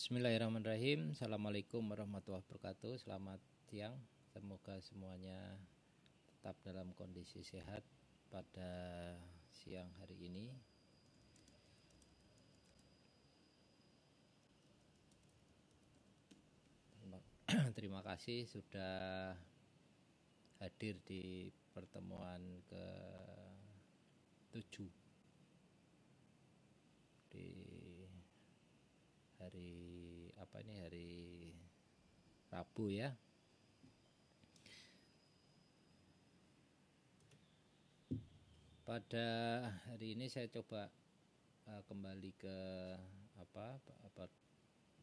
Bismillahirrahmanirrahim. Assalamualaikum warahmatullahi wabarakatuh. Selamat siang. Semoga semuanya tetap dalam kondisi sehat pada siang hari ini. Terima kasih sudah hadir di pertemuan ke-7 di hari Rabu ya. Pada hari ini saya coba kembali ke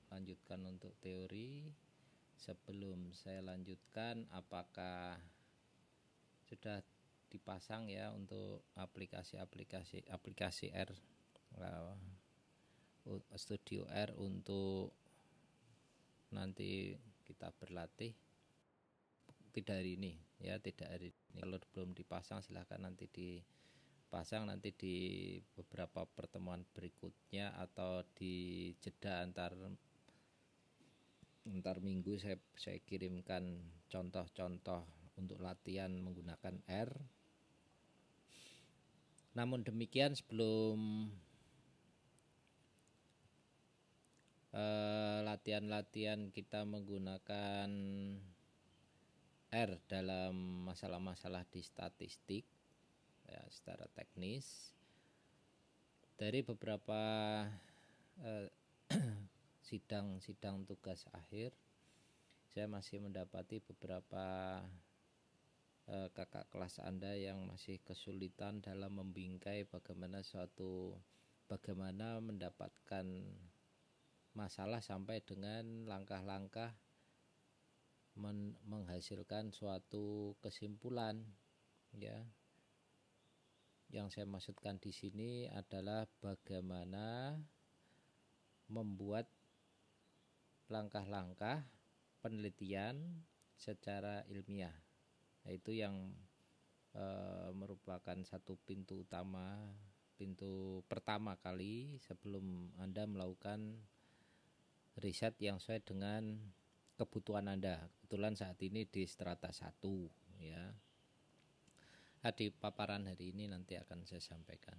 lanjutkan untuk teori. Sebelum saya lanjutkan, apakah sudah dipasang ya untuk aplikasi R Studio R untuk nanti kita berlatih? Tidak hari ini ya, tidak hari ini. Kalau belum dipasang silahkan nanti dipasang nanti di beberapa pertemuan berikutnya atau di jeda antar minggu saya kirimkan contoh-contoh untuk latihan menggunakan R. Namun demikian, sebelum latihan-latihan kita menggunakan R dalam masalah-masalah di statistik ya, secara teknis, dari beberapa sidang tugas akhir saya masih mendapati beberapa kakak kelas Anda yang masih kesulitan dalam membingkai bagaimana mendapatkan masalah sampai dengan langkah-langkah menghasilkan suatu kesimpulan ya. Yang saya maksudkan di sini adalah bagaimana membuat langkah-langkah penelitian secara ilmiah. Itu yang merupakan satu pintu pertama kali sebelum Anda melakukan riset yang sesuai dengan kebutuhan Anda. Kebetulan saat ini di strata 1 ya. Di paparan hari ini nanti akan saya sampaikan.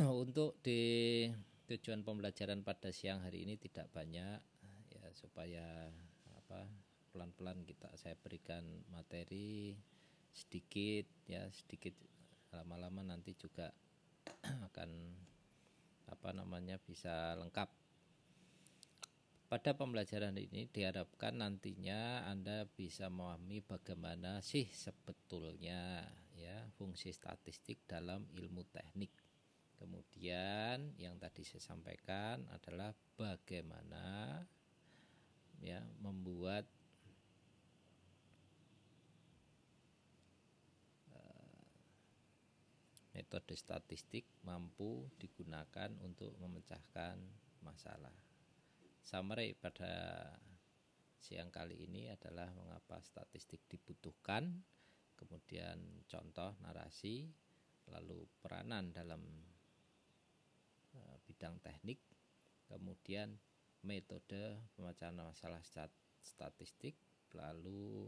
Untuk di tujuan pembelajaran pada siang hari ini tidak banyak ya, supaya pelan-pelan saya berikan materi sedikit lama-lama nanti juga akan bisa lengkap. Pada pembelajaran ini diharapkan nantinya Anda bisa memahami bagaimana sih sebetulnya ya fungsi statistik dalam ilmu teknik. Kemudian yang tadi saya sampaikan adalah bagaimana ya membuat metode statistik mampu digunakan untuk memecahkan masalah. Summary pada siang kali ini adalah mengapa statistik dibutuhkan, kemudian contoh narasi, lalu peranan dalam bidang teknik, kemudian metode pemecahan masalah statistik, lalu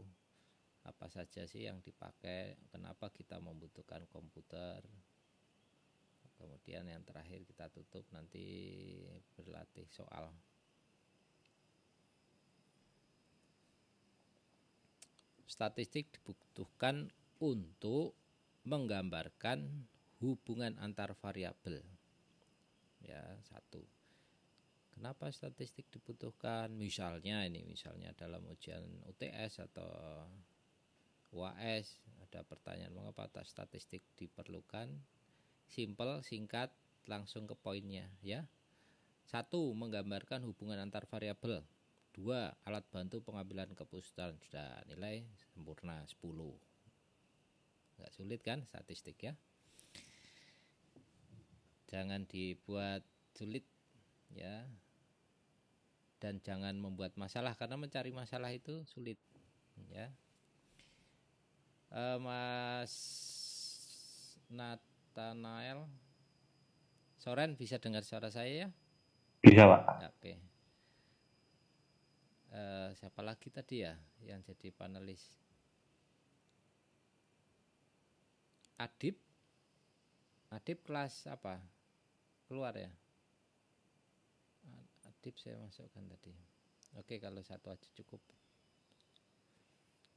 apa saja sih yang dipakai, kenapa kita membutuhkan komputer. Kemudian yang terakhir kita tutup nanti berlatih soal. Statistik dibutuhkan untuk menggambarkan hubungan antar variabel. Ya, satu. Kenapa statistik dibutuhkan? Misalnya dalam ujian UTS atau UAS ada pertanyaan mengapa statistik diperlukan. Simple, singkat, langsung ke poinnya ya. 1. Menggambarkan hubungan antar variabel. 2. Alat bantu pengambilan keputusan. Sudah nilai sempurna 10. Enggak sulit kan statistik ya. Jangan dibuat sulit ya. Dan jangan membuat masalah, karena mencari masalah itu sulit ya. Mas Nathanael Soren, bisa dengar suara saya ya? Bisa, Pak. Oke. Siapa lagi tadi ya yang jadi panelis? Adib. Adib kelas apa? Keluar ya? Adib saya masukkan tadi. Oke, kalau satu aja cukup.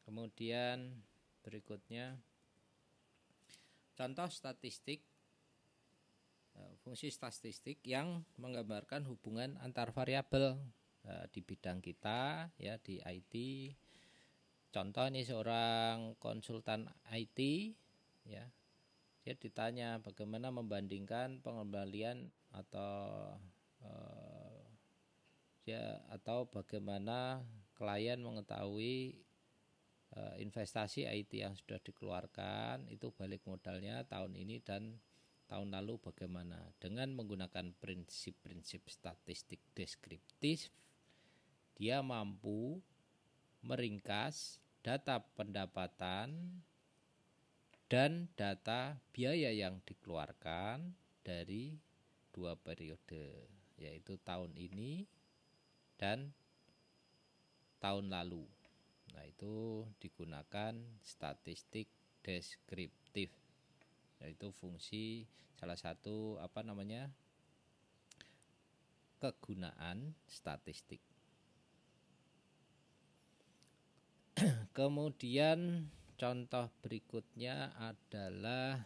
Kemudian berikutnya contoh statistik, fungsi statistik yang menggambarkan hubungan antar variabel di bidang kita ya, di IT. Contoh ini seorang konsultan IT ya, dia ditanya bagaimana membandingkan pengembalian atau atau bagaimana klien mengetahui investasi IT yang sudah dikeluarkan itu balik modalnya tahun ini dan tahun lalu bagaimana. Dengan menggunakan prinsip-prinsip statistik deskriptif, dia mampu meringkas data pendapatan dan data biaya yang dikeluarkan dari dua periode, yaitu tahun ini dan tahun lalu. Nah, itu digunakan statistik deskriptif, yaitu fungsi salah satu kegunaan statistik. Kemudian contoh berikutnya adalah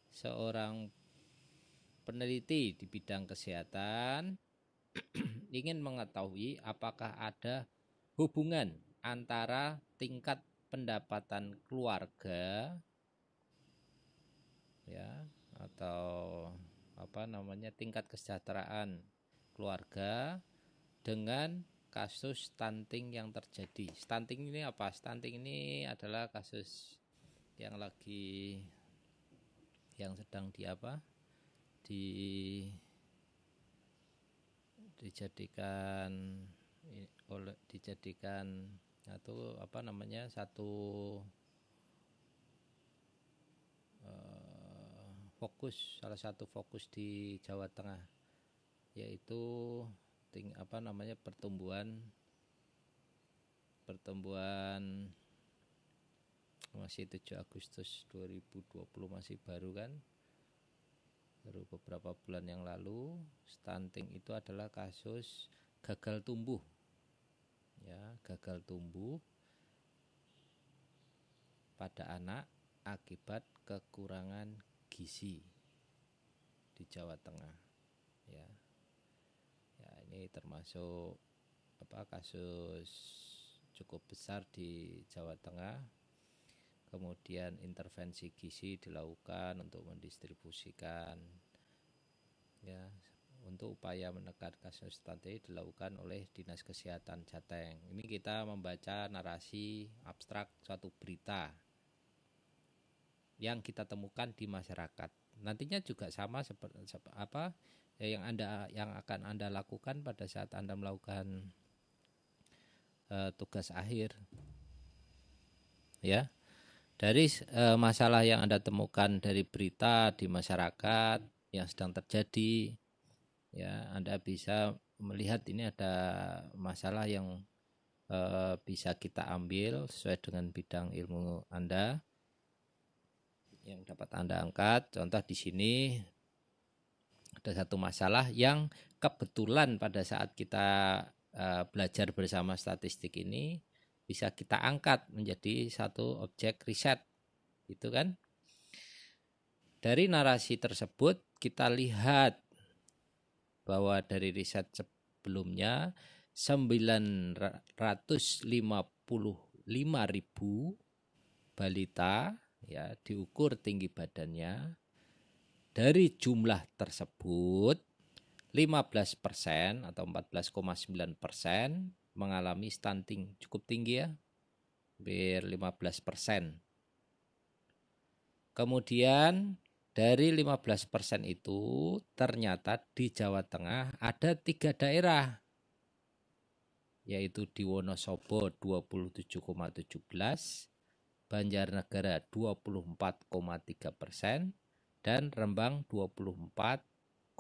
seorang peneliti di bidang kesehatan ingin mengetahui apakah ada hubungan antara tingkat pendapatan keluarga ya atau tingkat kesejahteraan keluarga dengan kasus stunting yang terjadi. Stunting ini apa? Stunting ini adalah kasus yang sedang dijadikan satu salah satu fokus di Jawa Tengah, yaitu pertumbuhan masih 7 Agustus 2020, masih baru kan, baru beberapa bulan yang lalu. Stunting itu adalah kasus gagal tumbuh ya, gagal tumbuh pada anak akibat kekurangan gizi di Jawa Tengah ya. Ya, ini termasuk kasus cukup besar di Jawa Tengah. Kemudian intervensi gizi dilakukan untuk mendistribusikan ya, untuk upaya menekan kasus stunting dilakukan oleh Dinas Kesehatan Jateng. Ini kita membaca narasi abstrak suatu berita yang kita temukan di masyarakat. Nantinya juga sama seperti yang akan Anda lakukan pada saat Anda melakukan tugas akhir ya. Dari masalah yang Anda temukan dari berita di masyarakat yang sedang terjadi ya, Anda bisa melihat ini ada masalah yang bisa kita ambil sesuai dengan bidang ilmu Anda yang dapat Anda angkat. Contoh di sini ada satu masalah yang kebetulan pada saat kita belajar bersama statistik ini bisa kita angkat menjadi satu objek riset, gitu kan? Dari narasi tersebut kita lihat bahwa dari riset sebelumnya 955.000 balita ya diukur tinggi badannya. Dari jumlah tersebut 15% atau 14,9% mengalami stunting, cukup tinggi ya, hampir 15%. Kemudian dari 15% itu ternyata di Jawa Tengah ada 3 daerah, yaitu di Wonosobo 27,17%, Banjarnegara 24,3%, dan Rembang 24,8%.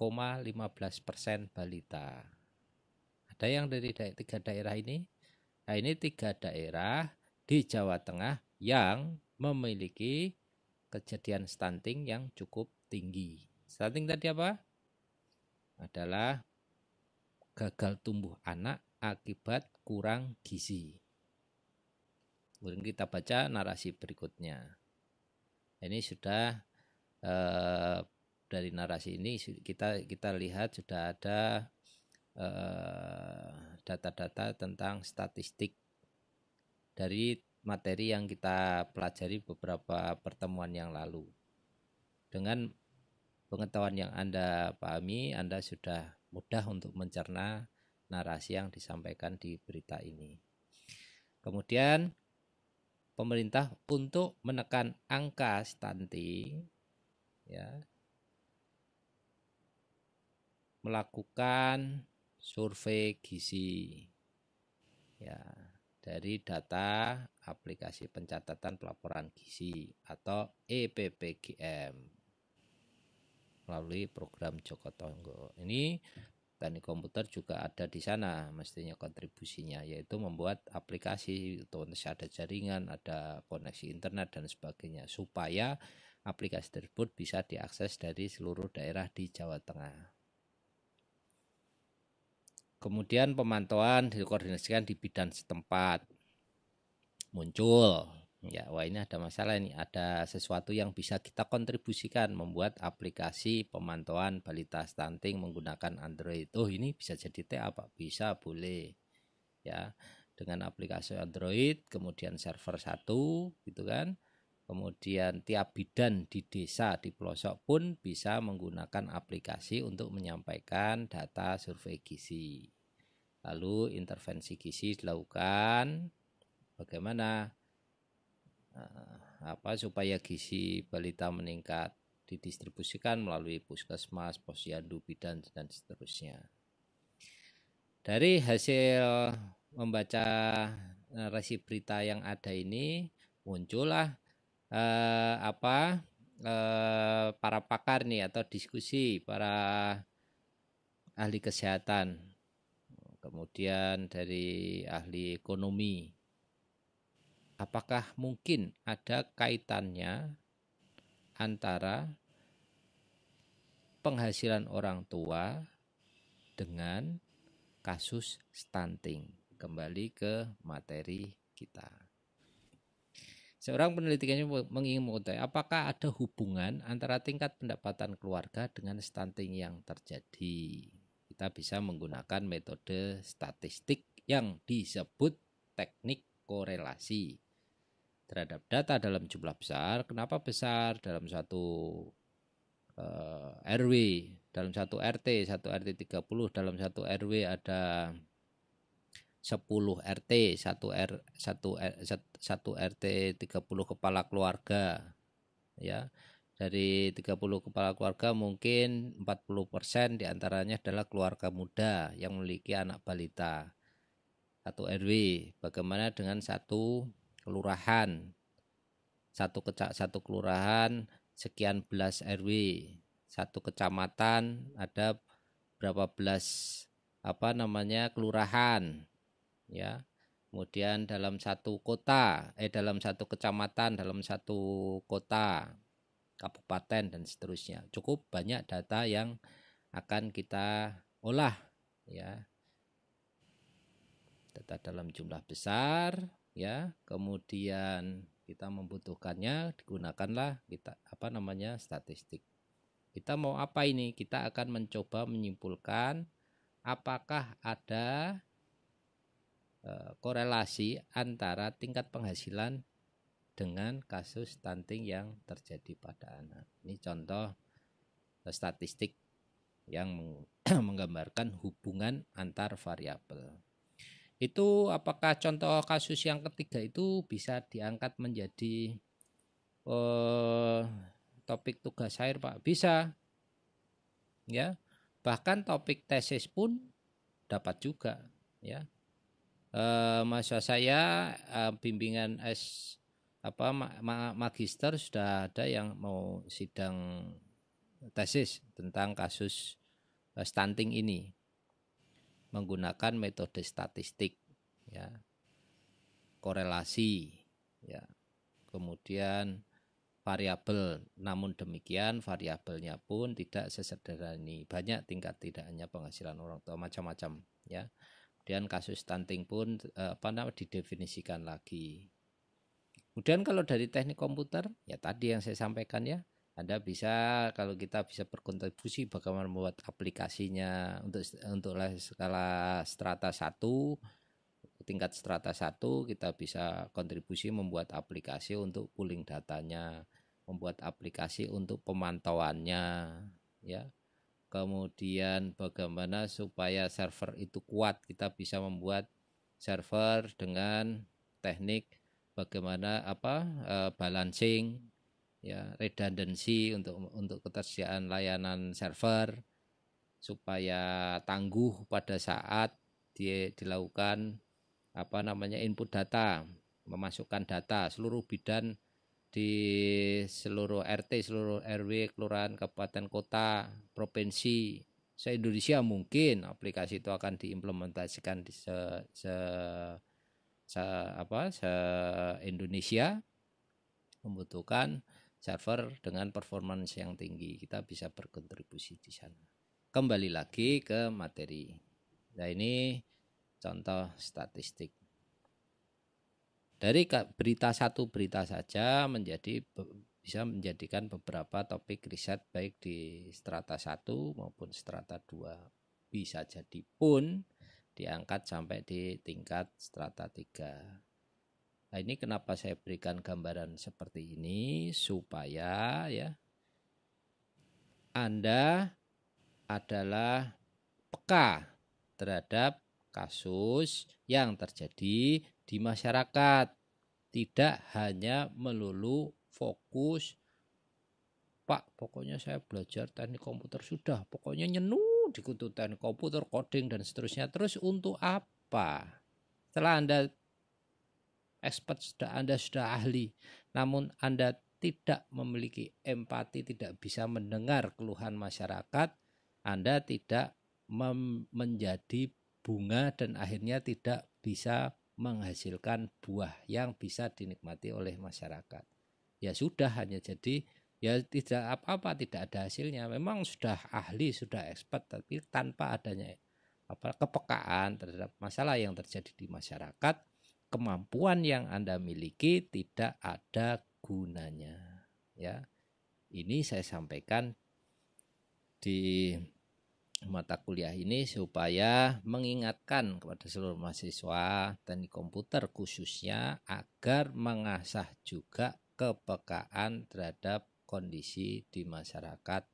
4,15% balita. Ada yang dari 3 daerah ini? Nah, ini 3 daerah di Jawa Tengah yang memiliki kejadian stunting yang cukup tinggi. Stunting tadi apa? Adalah gagal tumbuh anak akibat kurang gizi. Kemudian kita baca narasi berikutnya. Ini sudah dari narasi ini kita lihat sudah ada data-data tentang statistik dari materi yang kita pelajari beberapa pertemuan yang lalu. Dengan pengetahuan yang Anda pahami, Anda sudah mudah untuk mencerna narasi yang disampaikan di berita ini. Kemudian pemerintah untuk menekan angka stunting ya, melakukan survei gizi ya, dari data aplikasi pencatatan pelaporan gizi atau EPPGM melalui program Joko Tonggo. Ini teknik komputer juga ada di sana mestinya kontribusinya, yaitu membuat aplikasi otomatis ada jaringan, ada koneksi internet dan sebagainya supaya aplikasi tersebut bisa diakses dari seluruh daerah di Jawa Tengah. Kemudian pemantauan dikoordinasikan di bidang setempat. Muncul, ya wah ini ada masalah ini, ada sesuatu yang bisa kita kontribusikan membuat aplikasi pemantauan balita stunting menggunakan Android. Oh ini bisa jadi TA Pak? Bisa, boleh. Ya, dengan aplikasi Android, kemudian server 1 gitu kan. Kemudian tiap bidan di desa, di pelosok pun bisa menggunakan aplikasi untuk menyampaikan data survei gizi. Lalu intervensi gizi dilakukan bagaimana supaya gizi balita meningkat, didistribusikan melalui puskesmas, posyandu, bidan dan seterusnya. Dari hasil membaca narasi berita yang ada ini muncullah para pakar nih atau diskusi para ahli kesehatan, kemudian dari ahli ekonomi. Apakah mungkin ada kaitannya antara penghasilan orang tua dengan kasus stunting? Kembali ke materi kita. Seorang peneliti ingin mengetahui apakah ada hubungan antara tingkat pendapatan keluarga dengan stunting yang terjadi. Kita bisa menggunakan metode statistik yang disebut teknik korelasi terhadap data dalam jumlah besar. Kenapa besar? Dalam satu RW, dalam satu RT 30, dalam satu RW ada 10 RT, 1 RT 30 kepala keluarga. Ya. Dari 30 kepala keluarga mungkin 40% diantaranya adalah keluarga muda yang memiliki anak balita. 1 RW, bagaimana dengan satu kelurahan? Satu kelurahan sekian belas RW. Satu kecamatan ada berapa belas kelurahan. Ya, kemudian dalam satu kota, dalam satu kecamatan, dalam satu kota, kabupaten dan seterusnya. Cukup banyak data yang akan kita olah, ya. Data dalam jumlah besar, ya. Kemudian kita membutuhkannya, digunakanlah statistik. Kita mau apa ini? Kita akan mencoba menyimpulkan apakah ada korelasi antara tingkat penghasilan dengan kasus stunting yang terjadi pada anak. Ini contoh statistik yang menggambarkan hubungan antar variabel. Itu apakah contoh kasus yang ketiga itu bisa diangkat menjadi topik tugas akhir Pak? Bisa. Ya. Bahkan topik tesis pun dapat juga, ya. Masa saya bimbingan magister sudah ada yang mau sidang tesis tentang kasus stunting ini menggunakan metode statistik, ya, korelasi, ya, kemudian variabel. Namun demikian variabelnya pun tidak sesederhana ini, banyak tingkat, tidak hanya penghasilan orang tua, macam-macam, ya. Kemudian kasus stunting pun didefinisikan lagi. Kemudian kalau dari teknik komputer, ya tadi yang saya sampaikan, ya, Anda bisa, kalau kita bisa berkontribusi bagaimana membuat aplikasinya untuk skala strata 1, tingkat strata 1, kita bisa kontribusi membuat aplikasi untuk pooling datanya, membuat aplikasi untuk pemantauannya, ya. Kemudian bagaimana supaya server itu kuat, kita bisa membuat server dengan teknik bagaimana balancing, ya, redundancy untuk ketersediaan layanan server supaya tangguh pada saat dilakukan input data, memasukkan data seluruh bidan di seluruh RT, seluruh RW, kelurahan, kabupaten, kota, provinsi se-Indonesia. Mungkin aplikasi itu akan diimplementasikan di se-Indonesia, membutuhkan server dengan performance yang tinggi. Kita bisa berkontribusi di sana. Kembali lagi ke materi. Nah, ini contoh statistik. Dari satu berita saja bisa menjadikan beberapa topik riset baik di strata 1 maupun strata 2. Bisa jadi pun diangkat sampai di tingkat strata 3. Nah, ini kenapa saya berikan gambaran seperti ini, supaya, ya, Anda adalah peka terhadap kasus yang terjadi di masyarakat, tidak hanya melulu fokus, Pak, pokoknya saya belajar teknik komputer sudah, pokoknya nyenu di kutu teknik komputer, coding dan seterusnya. Terus untuk apa? Setelah Anda expert, Anda sudah ahli, namun Anda tidak memiliki empati, tidak bisa mendengar keluhan masyarakat, Anda tidak menjadi bunga dan akhirnya tidak bisa menghasilkan buah yang bisa dinikmati oleh masyarakat. Ya sudah, hanya jadi, ya tidak apa-apa, tidak ada hasilnya. Memang sudah ahli, sudah expert, tapi tanpa adanya kepekaan terhadap masalah yang terjadi di masyarakat, kemampuan yang Anda miliki tidak ada gunanya, ya. Ini saya sampaikan di mata kuliah ini supaya mengingatkan kepada seluruh mahasiswa teknik komputer khususnya agar mengasah juga kepekaan terhadap kondisi di masyarakat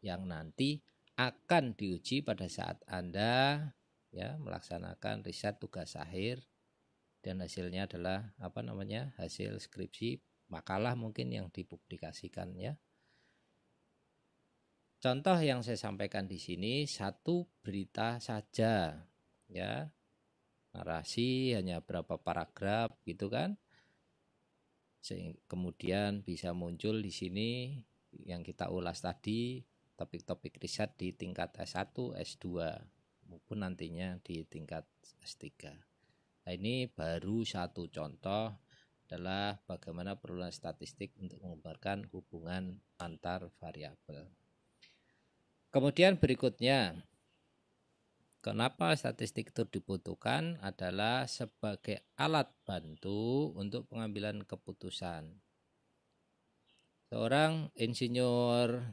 yang nanti akan diuji pada saat Anda, ya, melaksanakan riset tugas akhir dan hasilnya adalah hasil skripsi, makalah mungkin yang dipublikasikan, ya. Contoh yang saya sampaikan di sini satu berita saja, ya, narasi hanya berapa paragraf gitu kan, kemudian bisa muncul di sini yang kita ulas tadi, topik-topik riset di tingkat S1, S2 maupun nantinya di tingkat S3. Nah, ini baru satu contoh adalah bagaimana perluan statistik untuk menggambarkan hubungan antar variabel. Kemudian berikutnya, kenapa statistik itu dibutuhkan adalah sebagai alat bantu untuk pengambilan keputusan. Seorang insinyur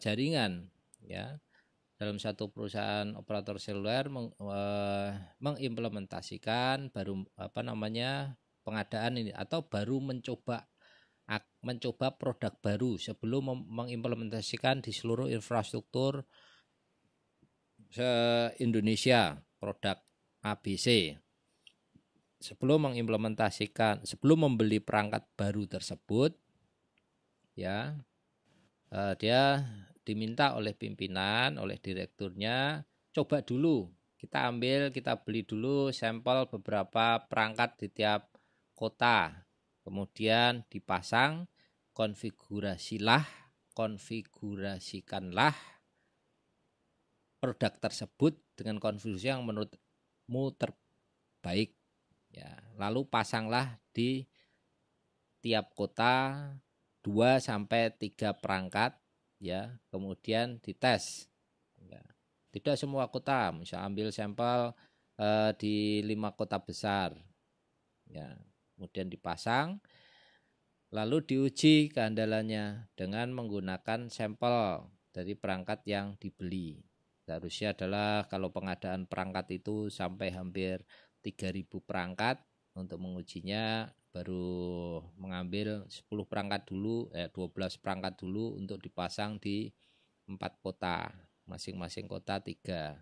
jaringan, ya, dalam satu perusahaan operator seluler mengimplementasikan pengadaan ini, atau baru mencoba produk baru sebelum mengimplementasikan di seluruh infrastruktur se-Indonesia produk ABC. Sebelum membeli perangkat baru tersebut, ya, dia diminta oleh pimpinan, oleh direkturnya, coba dulu kita beli dulu sampel beberapa perangkat di tiap kota, kemudian dipasang, konfigurasikanlah produk tersebut dengan konfigurasi yang menurutmu terbaik. Ya, lalu pasanglah di tiap kota 2 sampai 3 perangkat ya, kemudian dites. Ya. Tidak semua kota, misal ambil sampel di 5 kota besar. Ya, kemudian dipasang lalu diuji keandalannya dengan menggunakan sampel dari perangkat yang dibeli. Seharusnya adalah kalau pengadaan perangkat itu sampai hampir 3.000 perangkat, untuk mengujinya baru mengambil 10 perangkat dulu, 12 perangkat dulu untuk dipasang di 4 kota, masing-masing kota 3.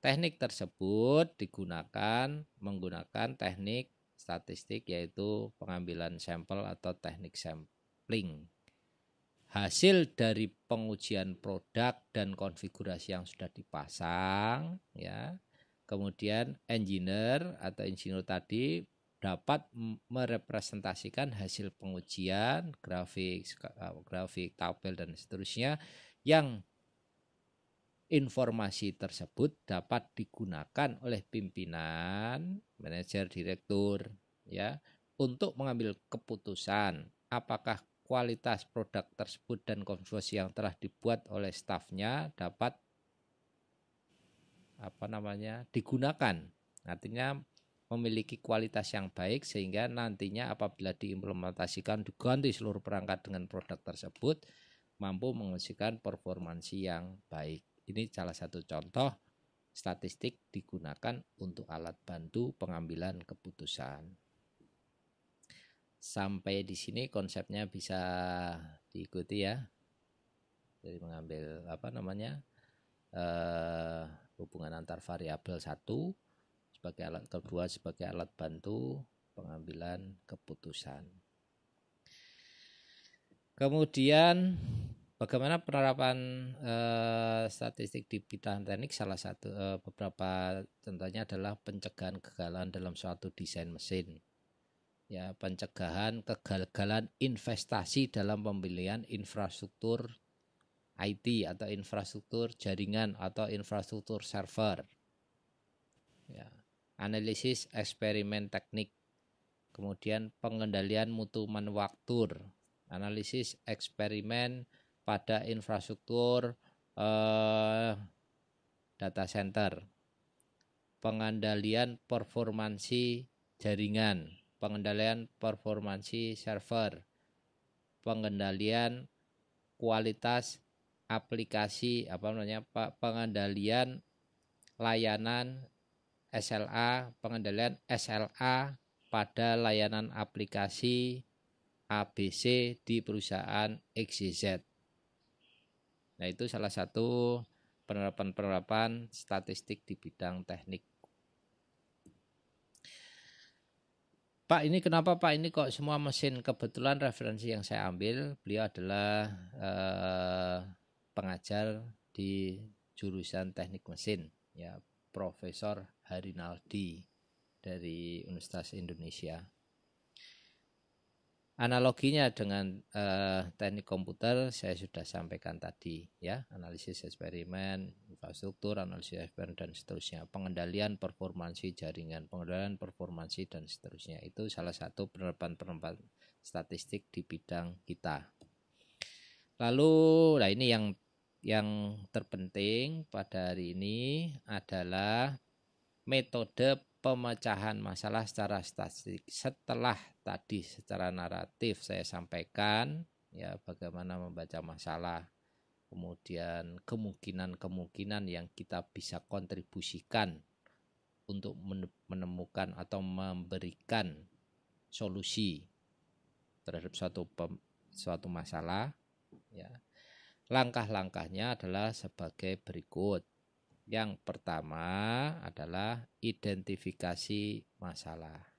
Teknik tersebut digunakan menggunakan teknik statistik, yaitu pengambilan sampel atau teknik sampling. Hasil dari pengujian produk dan konfigurasi yang sudah dipasang ya, kemudian engineer atau insinyur tadi dapat merepresentasikan hasil pengujian, grafik, tabel dan seterusnya, yang informasi tersebut dapat digunakan oleh pimpinan, manajer, direktur ya, untuk mengambil keputusan apakah kualitas produk tersebut dan konfigurasi yang telah dibuat oleh stafnya dapat digunakan. Artinya memiliki kualitas yang baik sehingga nantinya apabila diimplementasikan diganti seluruh perangkat dengan produk tersebut mampu menghasilkan performansi yang baik. Ini salah satu contoh statistik digunakan untuk alat bantu pengambilan keputusan. Sampai di sini konsepnya bisa diikuti ya. Jadi mengambil hubungan antar variabel satu sebagai alat, kedua sebagai alat bantu pengambilan keputusan. Kemudian bagaimana penerapan statistik di bidang teknik? Salah satu beberapa contohnya adalah pencegahan kegagalan dalam suatu desain mesin. Ya, pencegahan kegagalan investasi dalam pembelian infrastruktur IT atau infrastruktur jaringan atau infrastruktur server. Ya, analisis eksperimen teknik. Kemudian pengendalian mutu manufaktur, analisis eksperimen pada infrastruktur data center, pengendalian performansi jaringan, pengendalian performansi server, pengendalian kualitas aplikasi pengendalian layanan SLA, pengendalian SLA pada layanan aplikasi ABC di perusahaan XYZ. Nah, itu salah satu penerapan statistik di bidang teknik. Pak, ini kenapa Pak ini kok semua mesin? Kebetulan referensi yang saya ambil, beliau adalah pengajar di jurusan teknik mesin, ya, Profesor Harinaldi dari Universitas Indonesia. Analoginya dengan teknik komputer saya sudah sampaikan tadi ya, analisis eksperimen, infrastruktur, analisis eksperimen dan seterusnya, pengendalian performansi jaringan, pengendalian performansi dan seterusnya. Itu salah satu penerapan statistik di bidang kita. Lalu nah ini yang terpenting pada hari ini adalah metode pemecahan masalah secara statistik. Setelah tadi secara naratif saya sampaikan ya bagaimana membaca masalah, kemudian kemungkinan-kemungkinan yang kita bisa kontribusikan untuk menemukan atau memberikan solusi terhadap suatu masalah ya. Langkah-langkahnya adalah sebagai berikut. Yang pertama adalah identifikasi masalah.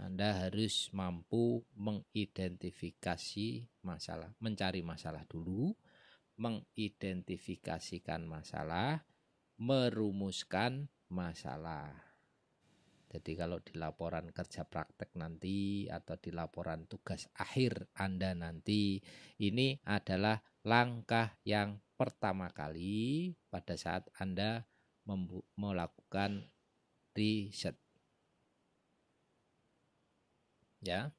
Anda harus mampu mengidentifikasi masalah, mencari masalah dulu, mengidentifikasikan masalah, merumuskan masalah. Jadi kalau di laporan kerja praktek nanti atau di laporan tugas akhir Anda nanti, ini adalah langkah yang pertama kali pada saat Anda melakukan riset. Ya.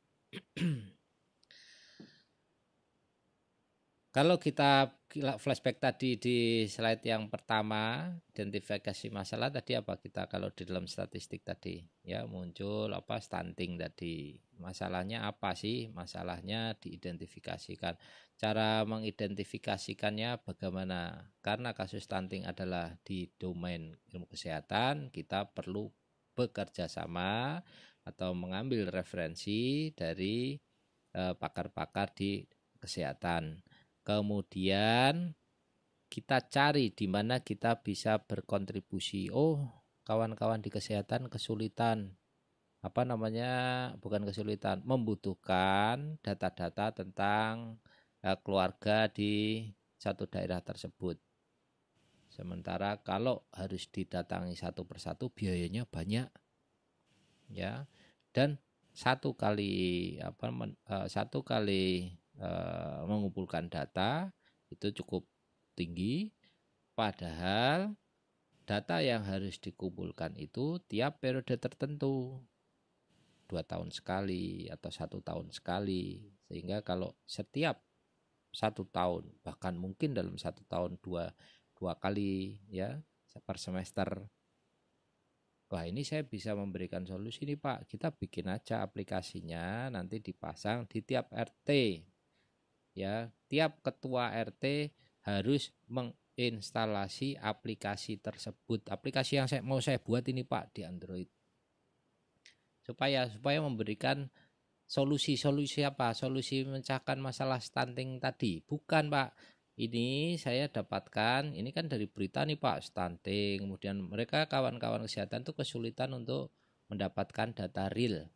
Kalau kita flashback tadi di slide yang pertama, identifikasi masalah tadi apa kita kalau di dalam statistik tadi ya muncul apa stunting tadi. Masalahnya apa sih? Masalahnya diidentifikasikan. Cara mengidentifikasikannya bagaimana? Karena kasus stunting adalah di domain ilmu kesehatan, kita perlu bekerja sama atau mengambil referensi dari pakar-pakar di kesehatan. Kemudian kita cari di mana kita bisa berkontribusi. Oh, kawan-kawan di kesehatan kesulitan. Bukan kesulitan, membutuhkan data-data tentang keluarga di satu daerah tersebut. Sementara kalau harus didatangi satu persatu biayanya banyak. Ya. Dan satu kali mengumpulkan data itu cukup tinggi, padahal data yang harus dikumpulkan itu tiap periode tertentu 2 tahun sekali atau 1 tahun sekali, sehingga kalau setiap 1 tahun bahkan mungkin dalam 1 tahun dua kali ya per semester. Wah, ini saya bisa memberikan solusi nih Pak, kita bikin aja aplikasinya, nanti dipasang di tiap RT. Ya, tiap ketua RT harus menginstalasi aplikasi tersebut. Aplikasi yang mau saya buat ini Pak di Android. Supaya memberikan solusi apa? Solusi memecahkan masalah stunting tadi. Bukan Pak. Ini saya dapatkan, ini kan dari berita nih Pak, stunting. Kemudian mereka kawan-kawan kesehatan itu kesulitan untuk mendapatkan data real.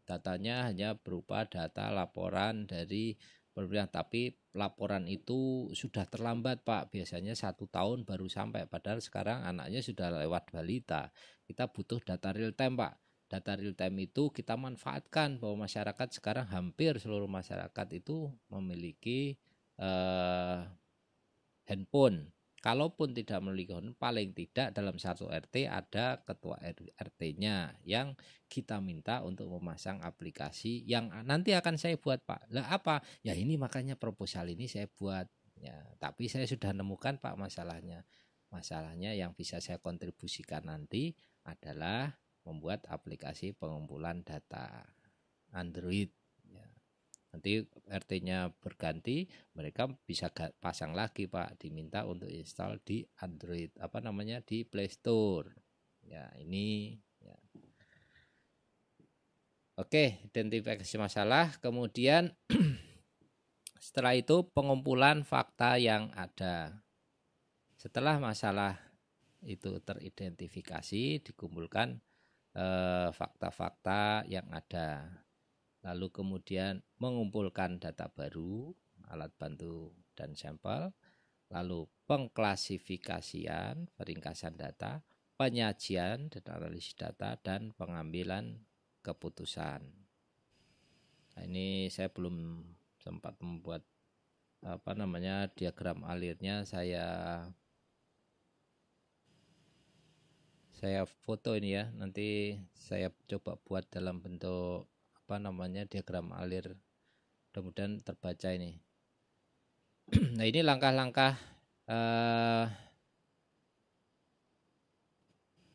Datanya hanya berupa data laporan dari pemerintah, tapi laporan itu sudah terlambat Pak, biasanya 1 tahun baru sampai, padahal sekarang anaknya sudah lewat balita. Kita butuh data real time Pak. Data real time itu kita manfaatkan bahwa masyarakat sekarang hampir seluruh masyarakat itu memiliki handphone. Kalaupun tidak memiliki handphone, paling tidak dalam satu RT ada ketua RT-nya yang kita minta untuk memasang aplikasi yang nanti akan saya buat Pak. Lah apa? Ya ini makanya proposal ini saya buat. Ya, tapi saya sudah nemukan Pak masalahnya. Masalahnya yang bisa saya kontribusikan nanti adalah membuat aplikasi pengumpulan data Android. Nanti RT-nya berganti, mereka bisa pasang lagi Pak, diminta untuk install di Android, di Play Store. Ya, ini ya. Oke, identifikasi masalah, kemudian setelah itu pengumpulan fakta yang ada. Setelah masalah itu teridentifikasi, dikumpulkan fakta-fakta yang ada. Lalu kemudian mengumpulkan data baru, alat bantu dan sampel, lalu pengklasifikasian, peringkasan data, penyajian dan analisis data, dan pengambilan keputusan. Nah, ini saya belum sempat membuat diagram alirnya, saya foto ini ya, nanti saya coba buat dalam bentuk diagram alir, mudah-mudahan terbaca ini. Nah, ini langkah-langkah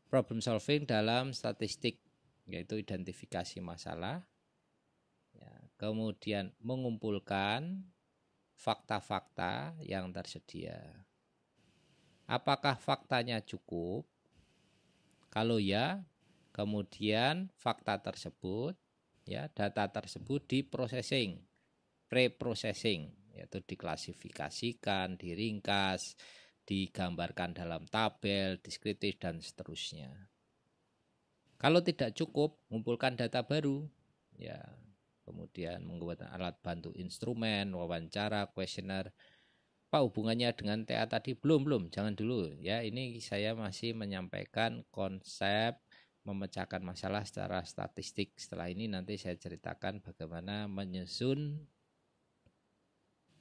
problem solving dalam statistik, yaitu identifikasi masalah, ya, kemudian mengumpulkan fakta-fakta yang tersedia. Apakah faktanya cukup? Kalau ya, kemudian fakta tersebut, ya, data tersebut diprocessing, pre-processing, yaitu diklasifikasikan, diringkas, digambarkan dalam tabel, deskriptif, dan seterusnya. Kalau tidak cukup, mengumpulkan data baru, ya, kemudian menggunakan alat bantu instrumen, wawancara, kuesioner. Pak, hubungannya dengan TA tadi belum, jangan dulu ya. Ini saya masih menyampaikan konsep memecahkan masalah secara statistik. Setelah ini nanti saya ceritakan bagaimana menyusun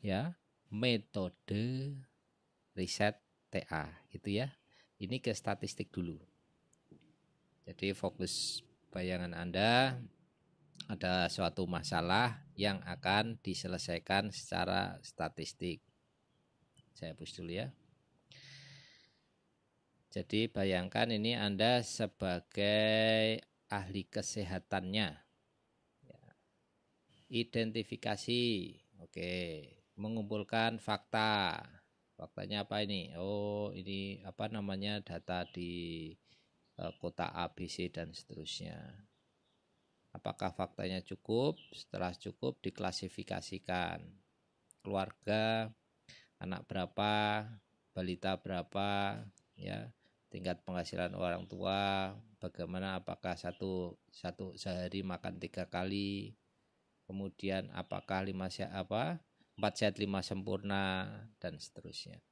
ya metode riset TA gitu ya. Ini ke statistik dulu. Jadi fokus bayangan Anda ada suatu masalah yang akan diselesaikan secara statistik. Saya hapus dulu ya. Jadi bayangkan ini Anda sebagai ahli kesehatannya. Identifikasi, oke, mengumpulkan fakta. Faktanya apa ini? Oh, ini apa namanya data di kota A, B, C dan seterusnya. Apakah faktanya cukup? Setelah cukup diklasifikasikan. Keluarga, anak berapa, balita berapa, ya, tingkat penghasilan orang tua, bagaimana apakah satu sehari makan 3 kali, kemudian apakah 4 sehat 5 sempurna dan seterusnya.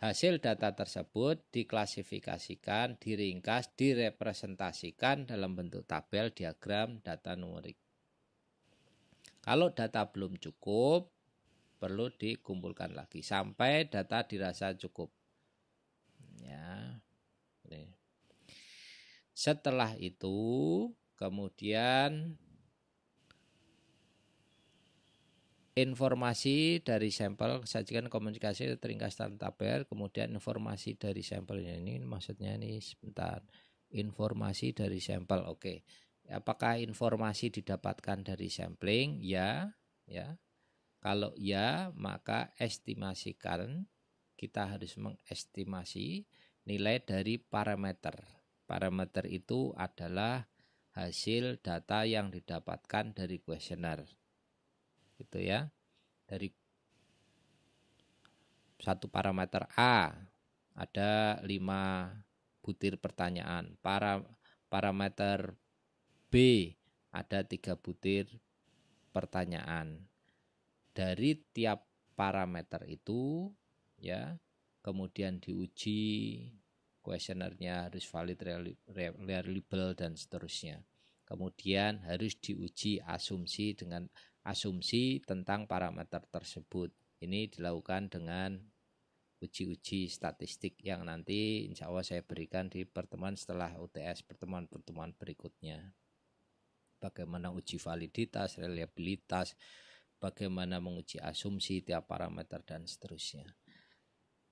Hasil data tersebut diklasifikasikan, diringkas, direpresentasikan dalam bentuk tabel, diagram, data numerik. Kalau data belum cukup, perlu dikumpulkan lagi sampai data dirasa cukup. Ya. Setelah itu kemudian informasi dari sampel sajikan komunikasi teringkas dalam tabel, kemudian informasi dari sampelnya ini maksudnya ini sebentar. Informasi dari sampel. Oke. Apakah informasi didapatkan dari sampling? Ya, ya. Kalau ya, maka estimasikan, kita harus mengestimasi nilai dari parameter. Parameter itu adalah hasil data yang didapatkan dari kuesioner. Gitu ya. Dari satu parameter A ada 5 butir pertanyaan. Parameter B ada 3 butir pertanyaan. Dari tiap parameter itu ya, kemudian diuji, kuesionernya harus valid, reliable dan seterusnya. Kemudian harus diuji asumsi dengan asumsi tentang parameter tersebut. Ini dilakukan dengan uji-uji statistik yang nanti insya Allah saya berikan di pertemuan setelah UTS, pertemuan-pertemuan berikutnya. Bagaimana uji validitas, reliabilitas, bagaimana menguji asumsi tiap parameter dan seterusnya.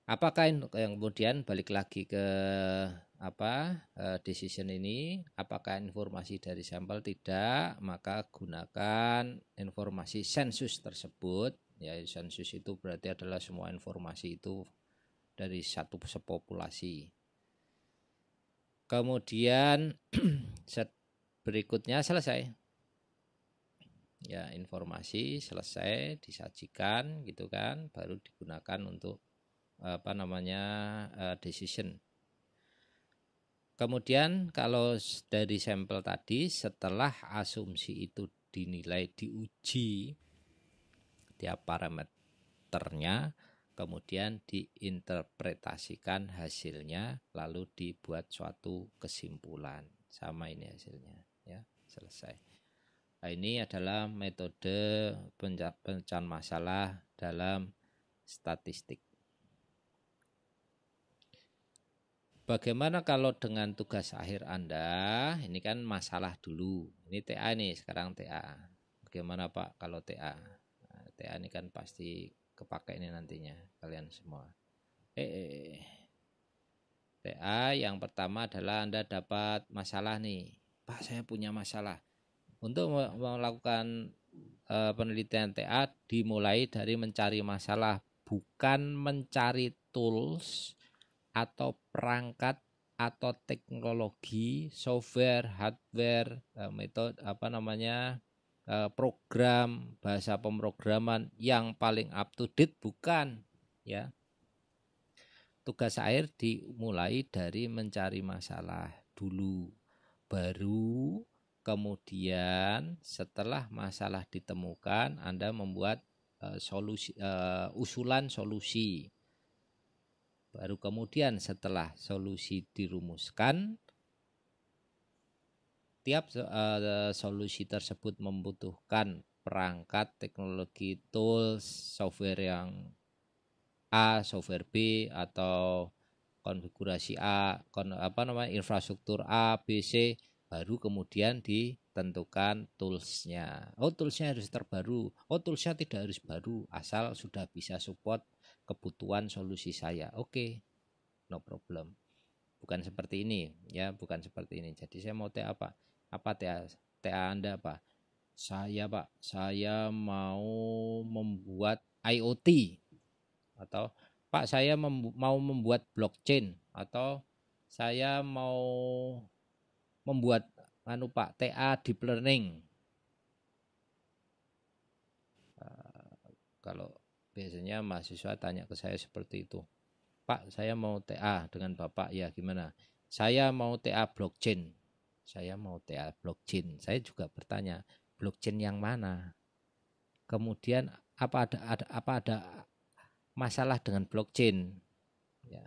Apakah yang kemudian balik lagi ke decision ini, apakah informasi dari sampel? Tidak, maka gunakan informasi sensus tersebut. Ya, sensus itu berarti adalah semua informasi itu dari satu sepopulasi. Kemudian berikutnya selesai. Ya, informasi selesai disajikan gitu kan, baru digunakan untuk decision. Kemudian kalau dari sampel tadi setelah asumsi itu dinilai, diuji tiap parameternya, kemudian diinterpretasikan hasilnya, lalu dibuat suatu kesimpulan. Sama ini hasilnya, ya, selesai. Nah, ini adalah metode pemecahan masalah dalam statistik. Bagaimana kalau dengan tugas akhir Anda? Ini kan masalah dulu. Ini TA nih, sekarang TA. Bagaimana Pak kalau TA? Nah, TA ini kan pasti kepakai ini nantinya kalian semua. TA yang pertama adalah Anda dapat masalah nih. Pak, saya punya masalah. Untuk melakukan penelitian TA dimulai dari mencari masalah, bukan mencari tools atau perangkat atau teknologi, software, hardware, metode program, bahasa pemrograman yang paling up to date, bukan, ya. Tugas akhir dimulai dari mencari masalah dulu, baru kemudian setelah masalah ditemukan Anda membuat usulan solusi. Baru kemudian setelah solusi dirumuskan, tiap solusi tersebut membutuhkan perangkat, teknologi, tools, software yang A, software B, atau konfigurasi A, infrastruktur A, B, C, baru kemudian ditentukan toolsnya. Oh, toolsnya harus terbaru. Oh, toolsnya tidak harus baru, asal sudah bisa support kebutuhan solusi saya. Oke, no problem. Bukan seperti ini, ya, bukan seperti ini. Jadi saya mau TA apa? Apa TA Anda apa? Saya mau membuat IoT, atau Pak saya mau membuat blockchain, atau saya mau membuat Pak TA deep learning. Kalau biasanya mahasiswa tanya ke saya seperti itu, Pak saya mau TA dengan Bapak, ya gimana? Saya mau TA blockchain. Saya mau TA blockchain. Saya juga bertanya, blockchain yang mana? Kemudian apa ada masalah dengan blockchain? Ya,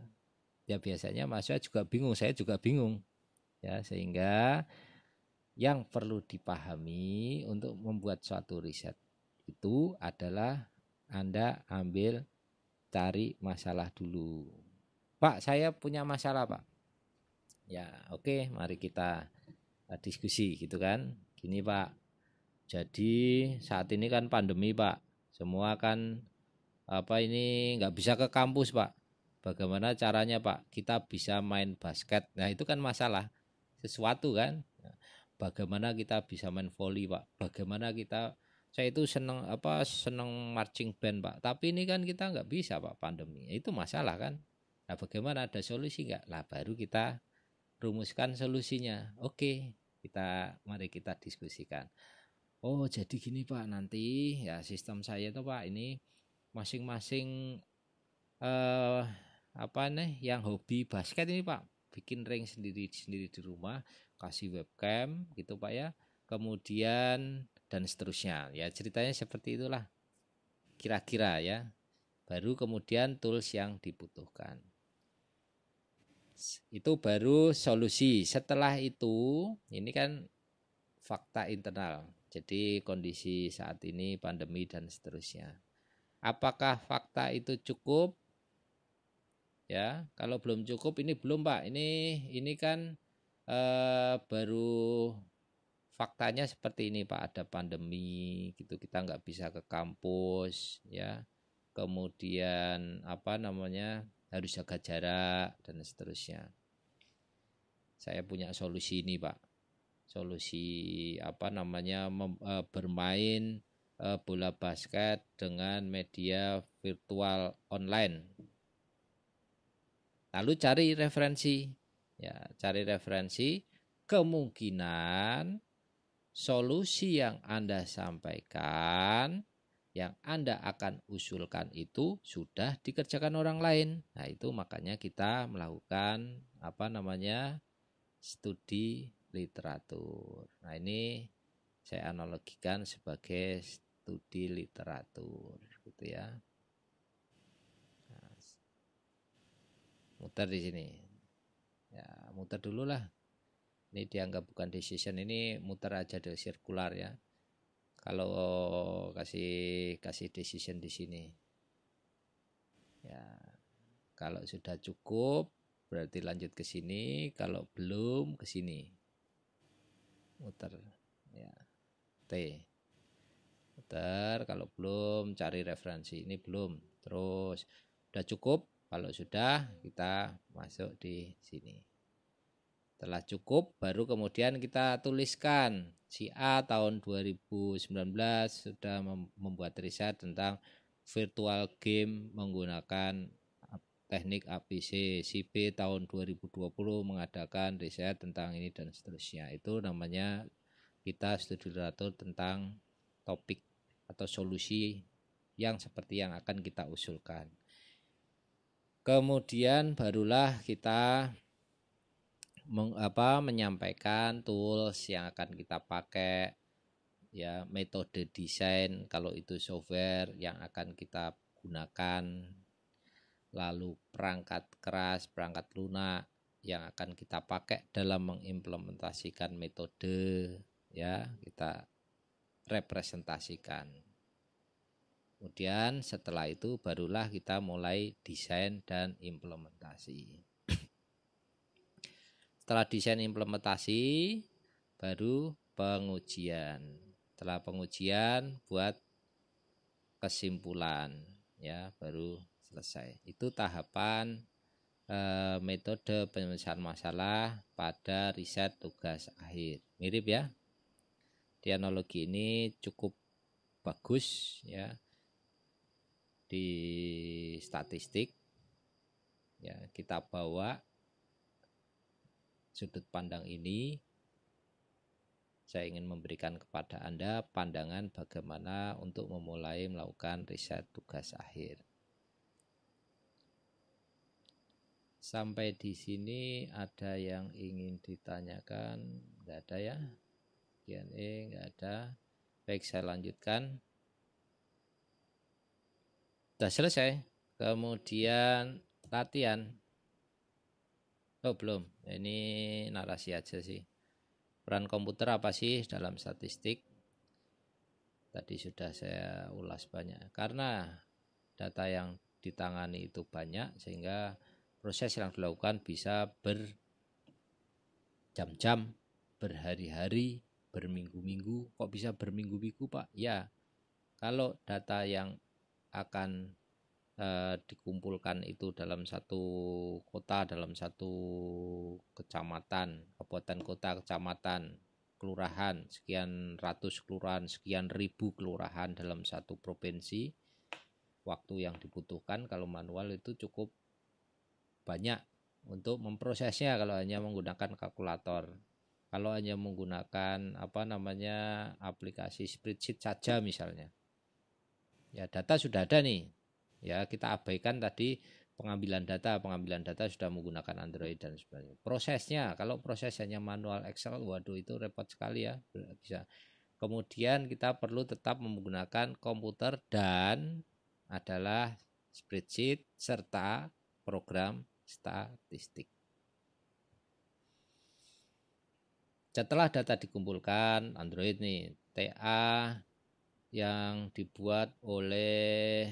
ya biasanya mahasiswa juga bingung, saya juga bingung. Ya, sehingga yang perlu dipahami untuk membuat suatu riset itu adalah Anda cari masalah dulu. Pak, saya punya masalah, Pak. Ya, oke, mari kita diskusi gitu kan. Gini, Pak. Jadi saat ini kan pandemi, Pak. Semua kan ini nggak bisa ke kampus, Pak. Bagaimana caranya, Pak? Kita bisa main basket. Nah, itu kan masalah sesuatu kan. Bagaimana kita bisa main volley, Pak? Bagaimana saya itu seneng marching band, Pak. Tapi ini kan kita nggak bisa, Pak, pandemi. Itu masalah kan. Nah, bagaimana, ada solusi nggak? Lah baru kita rumuskan solusinya. Oke, mari kita diskusikan. Oh, jadi gini, Pak, nanti ya sistem saya itu, Pak, ini masing-masing eh yang hobi basket ini, Pak, bikin ring sendiri di rumah, kasih webcam gitu, Pak, ya. Kemudian dan seterusnya. Ya, ceritanya seperti itulah kira-kira ya. Baru kemudian tools yang dibutuhkan. Itu baru solusi. Setelah itu, ini kan fakta internal. Jadi kondisi saat ini pandemi dan seterusnya. Apakah fakta itu cukup? Ya, kalau belum cukup, ini belum, Pak. Ini kan baru faktanya seperti ini, Pak. Ada pandemi gitu, kita nggak bisa ke kampus, ya. Kemudian harus jaga jarak dan seterusnya. Saya punya solusi ini, Pak. Solusi bermain bola basket dengan media virtual online. Lalu cari referensi. Ya, cari referensi, kemungkinan solusi yang Anda sampaikan, yang Anda akan usulkan itu sudah dikerjakan orang lain. Nah, itu makanya kita melakukan studi literatur. Nah, ini saya analogikan sebagai studi literatur gitu ya. Nah, muter di sini. Ya, muter dulu lah. Ini dianggap bukan decision, ini muter aja dari sirkular ya. Kalau kasih decision di sini. Ya, kalau sudah cukup berarti lanjut ke sini, kalau belum ke sini. Muter ya. T. Muter, kalau belum cari referensi. Ini belum. Terus udah cukup, kalau sudah kita masuk di sini. Setelah cukup baru kemudian kita tuliskan, si A tahun 2019 sudah membuat riset tentang virtual game menggunakan teknik ABC. Si B tahun 2020 mengadakan riset tentang ini dan seterusnya. Itu namanya kita studi literatur tentang topik atau solusi yang seperti yang akan kita usulkan. Kemudian barulah kita menyampaikan tools yang akan kita pakai, ya, metode desain kalau itu software yang akan kita gunakan, lalu perangkat keras, perangkat lunak yang akan kita pakai dalam mengimplementasikan metode, ya, kita representasikan. Kemudian setelah itu barulah kita mulai desain dan implementasi. Setelah desain implementasi baru pengujian. Setelah pengujian buat kesimpulan, ya baru selesai. Itu tahapan metode penyelesaian masalah pada riset tugas akhir. Mirip ya. Di analogi ini cukup bagus ya di statistik. Ya, kita bawa sudut pandang ini. Saya ingin memberikan kepada Anda pandangan bagaimana untuk memulai melakukan riset tugas akhir. Sampai di sini ada yang ingin ditanyakan? Enggak ada ya? Q&A enggak ada. Baik, saya lanjutkan. Sudah selesai. Kemudian latihan. Oh, belum. Ini narasi aja sih. Peran komputer apa sih dalam statistik? Tadi sudah saya ulas banyak. Karena data yang ditangani itu banyak sehingga proses yang dilakukan bisa berjam-jam, berhari-hari, berminggu-minggu. Kok bisa berminggu-minggu, Pak? Ya, kalau data yang akan dikumpulkan itu dalam satu kota, dalam satu kecamatan, kabupaten kota, kecamatan, kelurahan, sekian ratus kelurahan, sekian ribu kelurahan dalam satu provinsi, waktu yang dibutuhkan kalau manual itu cukup banyak untuk memprosesnya kalau hanya menggunakan kalkulator. Kalau hanya menggunakan aplikasi spreadsheet saja misalnya, ya data sudah ada nih. Ya, kita abaikan tadi pengambilan data sudah menggunakan Android dan sebagainya. Prosesnya, kalau prosesnya manual Excel, waduh itu repot sekali ya. Bisa. Kemudian kita perlu tetap menggunakan komputer dan adalah spreadsheet serta program statistik. Setelah data dikumpulkan, Android nih, TA yang dibuat oleh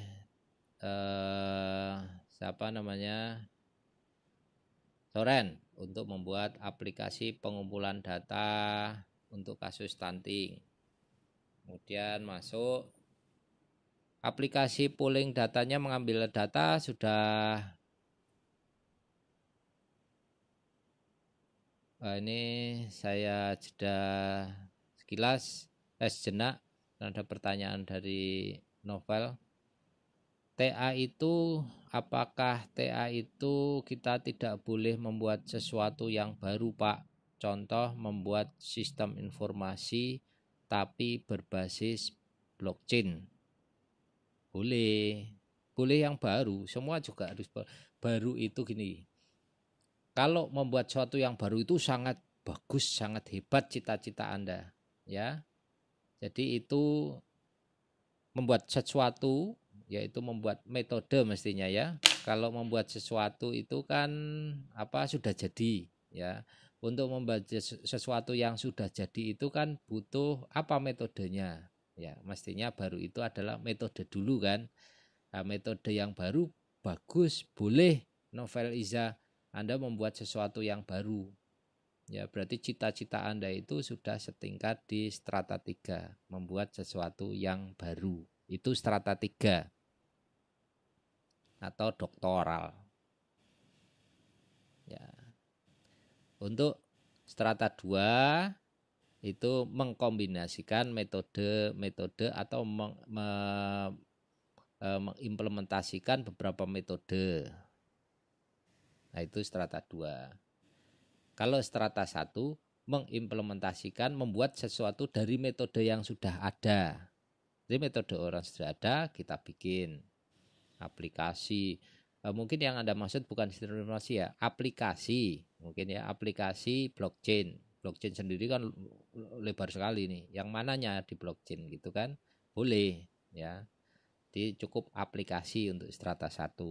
Soren untuk membuat aplikasi pengumpulan data untuk kasus stunting. Kemudian masuk aplikasi pooling datanya, mengambil data sudah ini saya jeda sekilas sejenak. Ada pertanyaan dari Novel. TA itu, apakah TA itu kita tidak boleh membuat sesuatu yang baru, Pak? Contoh membuat sistem informasi tapi berbasis blockchain. Boleh. Boleh yang baru, semua juga harus baru itu gini. Kalau membuat sesuatu yang baru itu sangat bagus, sangat hebat cita-cita Anda, ya. Jadi itu membuat sesuatu, yaitu membuat metode mestinya ya. Kalau membuat sesuatu itu kan sudah jadi ya. Untuk membuat sesuatu yang sudah jadi itu kan butuh metodenya ya. Mestinya baru itu adalah metode dulu kan. Nah, metode yang baru bagus, boleh Novel Iza Anda membuat sesuatu yang baru. Ya, berarti cita-cita Anda itu sudah setingkat di strata 3, membuat sesuatu yang baru. Itu strata 3 atau doktoral. Ya. Untuk strata 2 itu mengkombinasikan metode atau mengimplementasikan beberapa metode. Nah, itu strata 2. Kalau strata 1 mengimplementasikan, membuat sesuatu dari metode yang sudah ada. Jadi metode orang sudah ada, kita bikin aplikasi. Mungkin yang Anda maksud bukan sistem informasi ya, aplikasi. Mungkin ya aplikasi blockchain. Blockchain sendiri kan lebar sekali nih. Yang mananya di blockchain gitu kan? Boleh ya. Jadi cukup aplikasi untuk strata 1.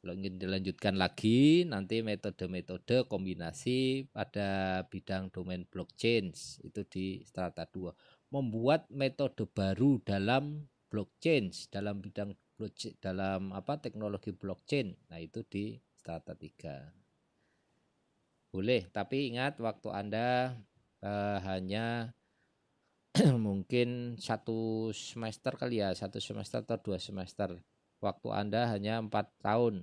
Kalau ingin dilanjutkan lagi, nanti metode-metode kombinasi pada bidang domain blockchain itu di strata 2. Membuat metode baru dalam blockchain, dalam bidang blockchain, dalam teknologi blockchain. Nah, itu di strata 3. Boleh, tapi ingat waktu Anda hanya mungkin 1 semester kali ya, 1 semester atau 2 semester. Waktu Anda hanya 4 tahun,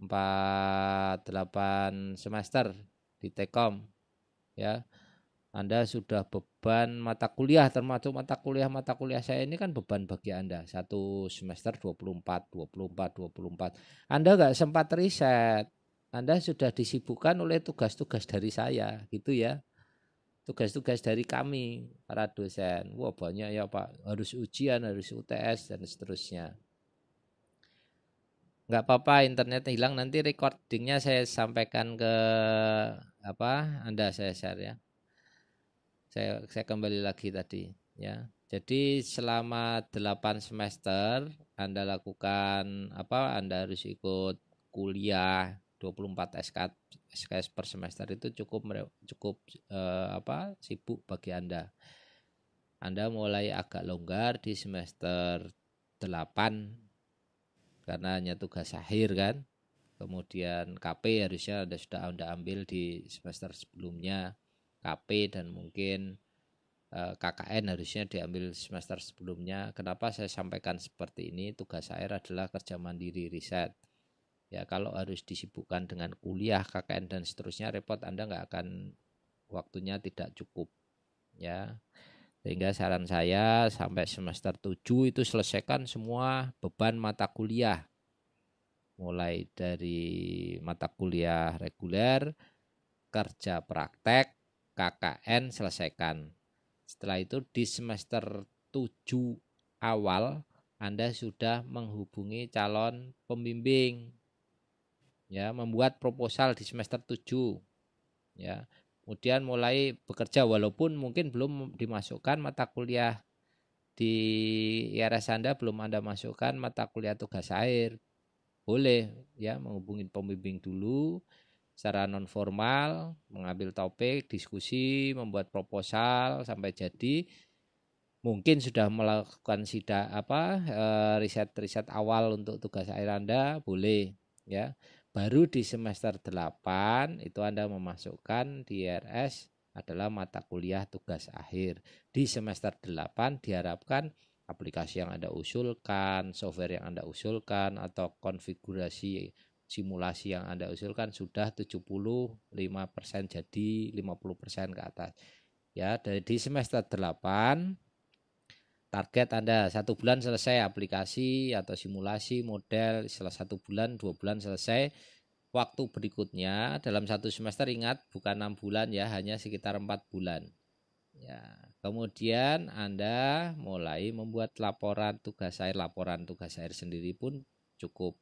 8 semester di Tekom, ya. Anda sudah beban mata kuliah, termasuk mata kuliah saya ini kan beban bagi Anda. 1 semester 24. Anda nggak sempat riset. Anda sudah disibukkan oleh tugas-tugas dari saya, gitu ya. Tugas-tugas dari kami, para dosen. Wah, banyak ya Pak, harus ujian, harus UTS, dan seterusnya. Nggak apa-apa internet hilang, nanti recordingnya saya sampaikan ke Anda, saya share ya. Saya kembali lagi tadi ya. Jadi selama 8 semester Anda lakukan Anda harus ikut kuliah 24 SKS per semester, itu cukup sibuk bagi Anda. Anda mulai agak longgar di semester 8 karena hanya tugas akhir kan. Kemudian KP harusnya Anda ambil di semester sebelumnya, KP dan mungkin KKN harusnya diambil semester sebelumnya. Kenapa saya sampaikan seperti ini? Tugas akhir adalah kerja mandiri riset. Ya, kalau harus disibukkan dengan kuliah, KKN dan seterusnya, repot, Anda nggak akan, waktunya tidak cukup. Ya, sehingga saran saya sampai semester 7 itu selesaikan semua beban mata kuliah. Mulai dari mata kuliah reguler, kerja praktek, KKN selesaikan. Setelah itu di semester 7 awal Anda sudah menghubungi calon pembimbing. Ya, membuat proposal di semester 7. Ya. Kemudian mulai bekerja walaupun mungkin belum dimasukkan mata kuliah di IRS Anda, belum Anda masukkan mata kuliah tugas akhir. Boleh ya menghubungi pembimbing dulu secara non formal, mengambil topik, diskusi, membuat proposal sampai jadi. Mungkin sudah melakukan riset-riset awal untuk tugas akhir Anda, boleh ya. Baru di semester 8 itu Anda memasukkan di IRS adalah mata kuliah tugas akhir. Di semester 8 diharapkan aplikasi yang Anda usulkan, software yang Anda usulkan, atau konfigurasi simulasi yang Anda usulkan sudah 75% jadi 50% ke atas. Ya, dari di semester 8 target Anda 1 bulan selesai aplikasi atau simulasi model, setelah 1 bulan, 2 bulan selesai. Waktu berikutnya dalam 1 semester, ingat bukan 6 bulan ya, hanya sekitar 4 bulan. Ya, kemudian Anda mulai membuat laporan tugas akhir. Laporan tugas akhir sendiri pun cukup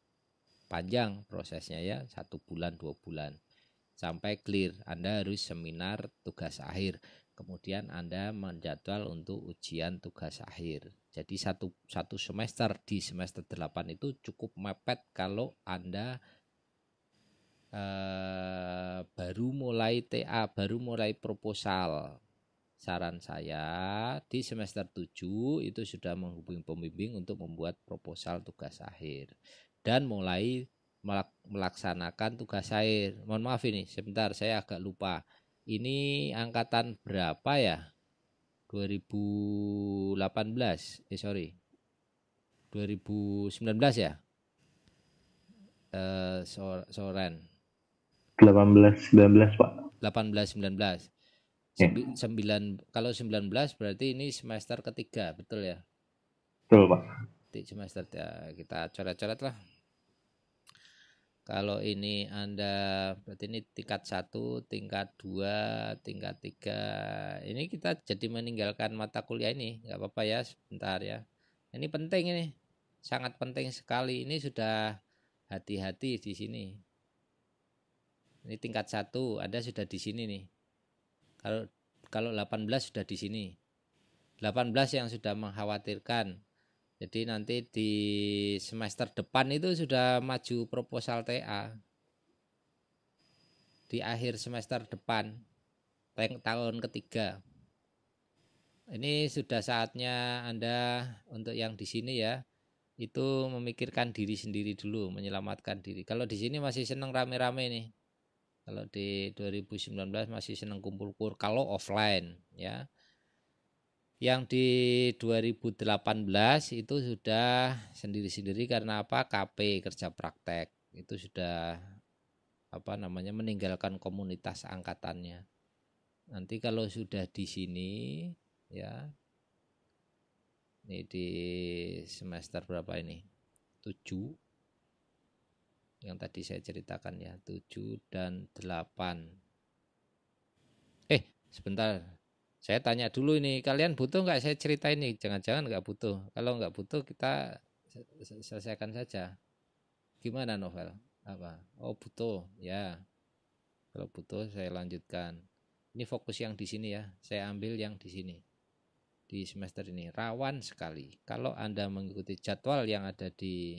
panjang prosesnya ya, 1 bulan 2 bulan sampai clear. Anda harus seminar tugas akhir. Kemudian Anda menjadwal untuk ujian tugas akhir. Jadi satu semester di semester 8 itu cukup mepet kalau Anda baru mulai TA, baru mulai proposal. Saran saya di semester 7 itu sudah menghubungi pembimbing untuk membuat proposal tugas akhir dan mulai melaksanakan tugas akhir. Mohon maaf ini sebentar, saya agak lupa. Ini angkatan berapa ya? 2018. 2019 ya? Soren. 18-19 Pak. 18-19. Ya. 9, kalau 19 berarti ini semester ketiga, betul ya? Betul Pak. Di semester ya, kita coret-coret lah. Kalau ini Anda berarti ini tingkat 1, tingkat 2, tingkat 3. Ini kita jadi meninggalkan mata kuliah ini, nggak apa-apa ya, sebentar ya. Ini penting ini, sangat penting sekali. Ini sudah hati-hati di sini. Ini tingkat 1, Anda sudah di sini nih. Kalau 18 sudah di sini. 18 yang sudah mengkhawatirkan. Jadi nanti di semester depan itu sudah maju proposal TA. Di akhir semester depan, tahun ketiga. Ini sudah saatnya Anda untuk yang di sini ya, itu memikirkan diri sendiri dulu, menyelamatkan diri. Kalau di sini masih senang rame-rame nih. Kalau di 2019 masih senang kumpul-kumpul kalau offline ya. Yang di 2018 itu sudah sendiri-sendiri karena apa? KP, kerja praktek. Itu sudah meninggalkan komunitas angkatannya. Nanti kalau sudah di sini ya, ini di semester berapa ini? 7 yang tadi saya ceritakan ya, 7 dan 8. Sebentar. Saya tanya dulu ini, kalian butuh nggak saya cerita ini? Jangan-jangan nggak butuh. Kalau nggak butuh kita selesaikan saja. Gimana Novel? Apa? Oh butuh, ya. Kalau butuh saya lanjutkan. Ini fokus yang di sini ya. Saya ambil yang di sini. Di semester ini rawan sekali. Kalau Anda mengikuti jadwal yang ada di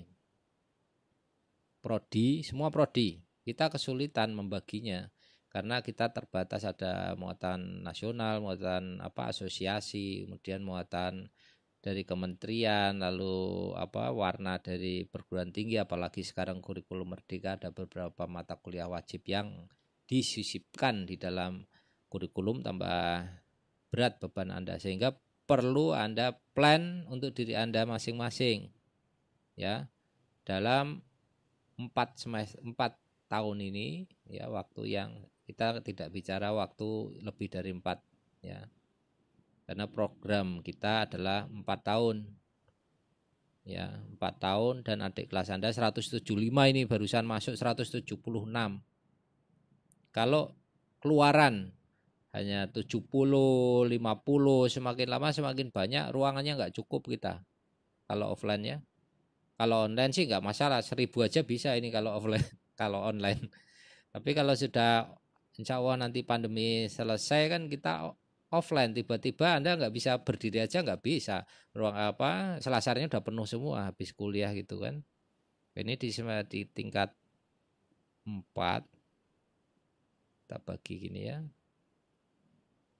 prodi, semua prodi, kita kesulitan membaginya karena kita terbatas, ada muatan nasional, muatan asosiasi, kemudian muatan dari kementerian, lalu warna dari perguruan tinggi, apalagi sekarang kurikulum merdeka ada beberapa mata kuliah wajib yang disisipkan di dalam kurikulum, tambah berat beban Anda sehingga perlu Anda plan untuk diri Anda masing-masing ya dalam 4 tahun ini ya, waktu yang kita tidak bicara waktu lebih dari 4 ya. Karena program kita adalah 4 tahun. Ya, 4 tahun dan adik kelas Anda 175 ini barusan masuk 176. Kalau keluaran hanya 70, 50, semakin lama semakin banyak, ruangannya nggak cukup kita. Kalau offline ya. Kalau online sih nggak masalah, 1000 aja bisa ini kalau offline, kalau online. Tapi kalau sudah insya Allah nanti pandemi selesai kan kita offline, tiba-tiba Anda nggak bisa berdiri aja, nggak bisa. Ruang selasarnya udah penuh semua habis kuliah gitu kan. Ini di tingkat 4 kita bagi gini ya.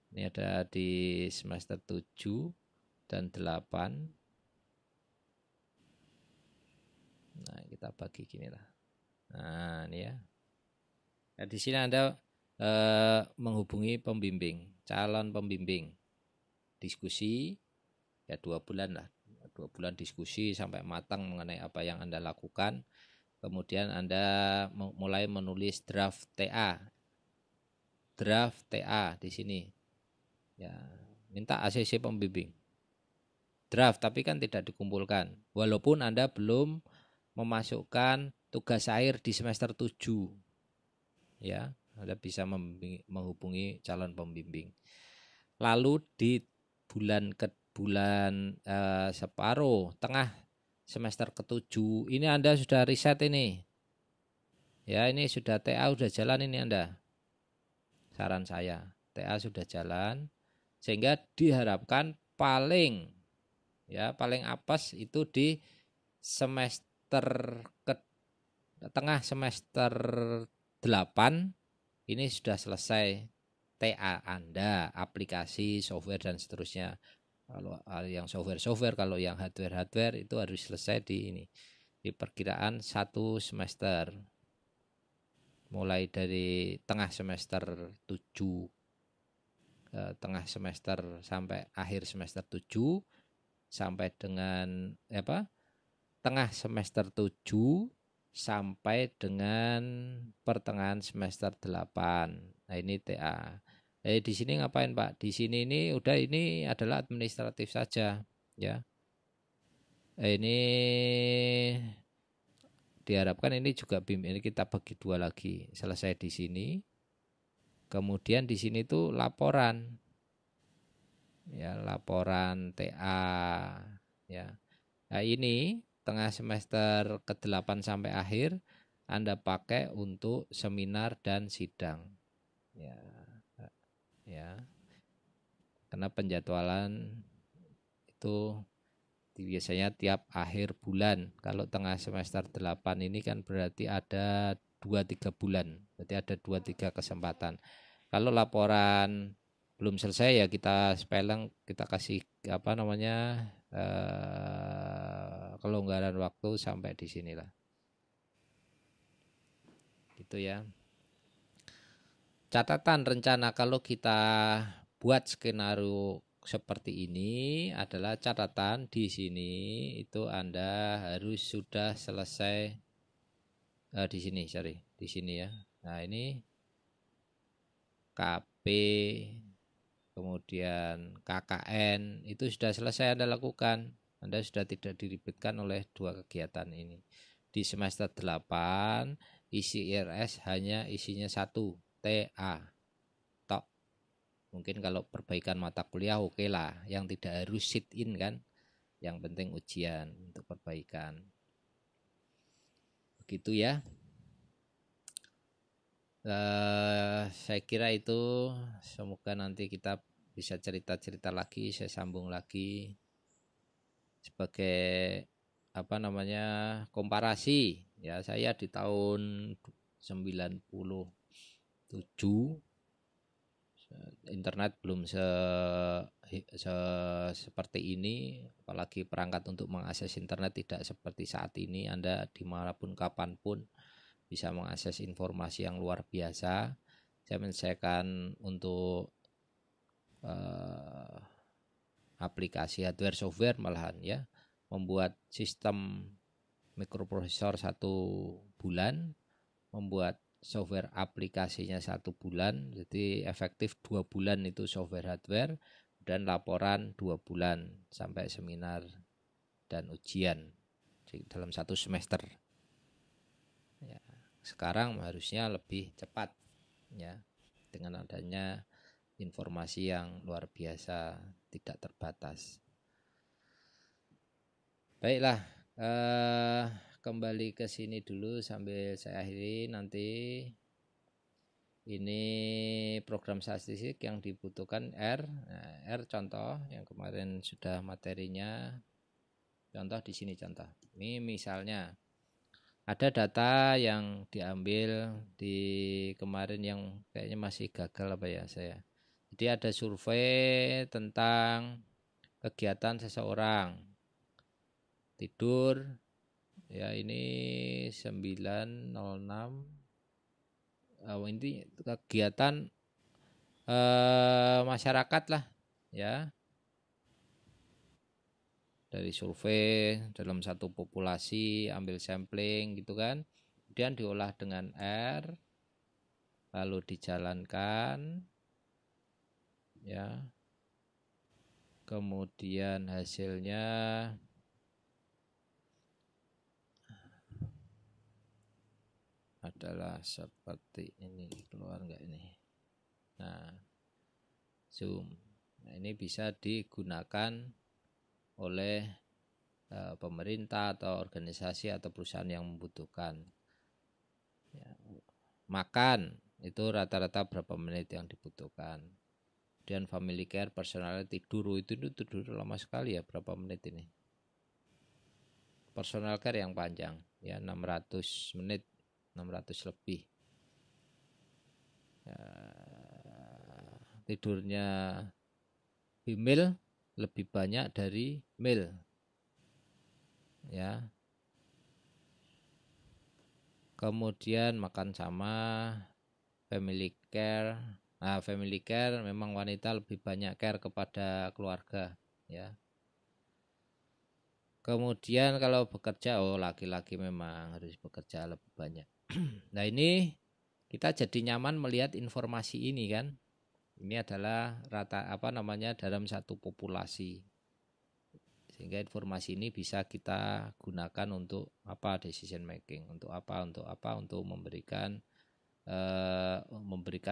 Ini ada di semester 7 dan 8. Nah, kita bagi gini lah. Nah, ini ya. Nah, di sini Anda menghubungi pembimbing, calon pembimbing, diskusi ya 2 bulan lah, 2 bulan diskusi sampai matang mengenai apa yang Anda lakukan. Kemudian Anda mulai menulis draft TA di sini ya, minta ACC pembimbing draft, tapi kan tidak dikumpulkan walaupun Anda belum memasukkan tugas akhir di semester 7 ya. Anda bisa menghubungi calon pembimbing. Lalu di bulan separuh tengah semester ke-7 ini Anda sudah riset ini. Ya, ini sudah TA sudah jalan ini Anda. Saran saya, TA sudah jalan sehingga diharapkan paling apes itu di semester tengah semester 8 ini sudah selesai TA Anda, aplikasi, software dan seterusnya. Kalau yang software, kalau yang hardware itu harus selesai di perkiraan 1 semester. Mulai dari tengah semester 7 tengah semester sampai akhir semester 7 sampai dengan tengah semester 7 sampai dengan pertengahan semester 8. Nah, ini TA. Di sini ngapain Pak? Di sini ini adalah administratif saja ya. Ini diharapkan ini juga ini kita bagi 2 lagi. Selesai di sini. Kemudian di sini tuh laporan. Ya, laporan TA ya. Nah, ini tengah semester ke-8 sampai akhir Anda pakai untuk seminar dan sidang. Ya. Karena penjadwalan itu biasanya tiap akhir bulan. Kalau tengah semester 8 ini kan berarti ada 2-3 bulan. Berarti ada 2-3 kesempatan. Kalau laporan belum selesai ya kita spelling, kita kasih kelonggaran waktu sampai di sinilah. Gitu ya. Catatan rencana kalau kita buat skenario seperti ini adalah catatan di sini itu Anda harus sudah selesai di sini ya. Nah, ini KP kemudian KKN itu sudah selesai Anda lakukan. Anda sudah tidak diribetkan oleh dua kegiatan ini. Di semester 8 isi IRS hanya isinya 1 TA. Tok. Mungkin kalau perbaikan mata kuliah oke lah, yang tidak harus sit in kan. Yang penting ujian untuk perbaikan. Begitu ya. Saya kira itu, semoga nanti kita bisa cerita-cerita lagi, saya sambung lagi sebagai komparasi ya. Saya di tahun 97 internet belum seperti ini, apalagi perangkat untuk mengakses internet tidak seperti saat ini. Anda dimanapun kapanpun bisa mengakses informasi yang luar biasa. Saya menyelesaikan untuk aplikasi hardware software malahan ya, membuat sistem mikroprosesor 1 bulan, membuat software aplikasinya 1 bulan, jadi efektif 2 bulan itu software hardware, dan laporan 2 bulan sampai seminar dan ujian dalam 1 semester ya. Sekarang harusnya lebih cepat ya, dengan adanya informasi yang luar biasa, tidak terbatas. Baiklah, kembali ke sini dulu sambil saya akhiri. Nanti ini program statistik yang dibutuhkan R. Nah, R contoh yang kemarin sudah materinya. Contoh di sini contoh. Ini misalnya ada data yang diambil di kemarin yang kayaknya masih gagal apa ya saya. Jadi ada survei tentang kegiatan seseorang tidur ya, ini 9.06. Ini kegiatan masyarakat lah ya, dari survei dalam satu populasi, ambil sampling gitu kan, kemudian diolah dengan R, lalu dijalankan ya, kemudian hasilnya adalah seperti ini. Keluar enggak ini? Nah, zoom. Nah, ini bisa digunakan oleh pemerintah atau organisasi atau perusahaan yang membutuhkan ya. Makan itu rata-rata berapa menit yang dibutuhkan. Kemudian family care, personal tidur itu tidur lama sekali ya, berapa menit ini. Personal care yang panjang ya, 600 menit, 600 lebih ya. Tidurnya female lebih banyak dari male ya. Kemudian makan sama family care. Nah, family care memang wanita lebih banyak care kepada keluarga ya. Kemudian kalau bekerja, laki-laki memang harus bekerja lebih banyak. Nah, ini kita jadi nyaman melihat informasi ini kan. Ini adalah dalam satu populasi. Sehingga informasi ini bisa kita gunakan untuk decision making, untuk memberikan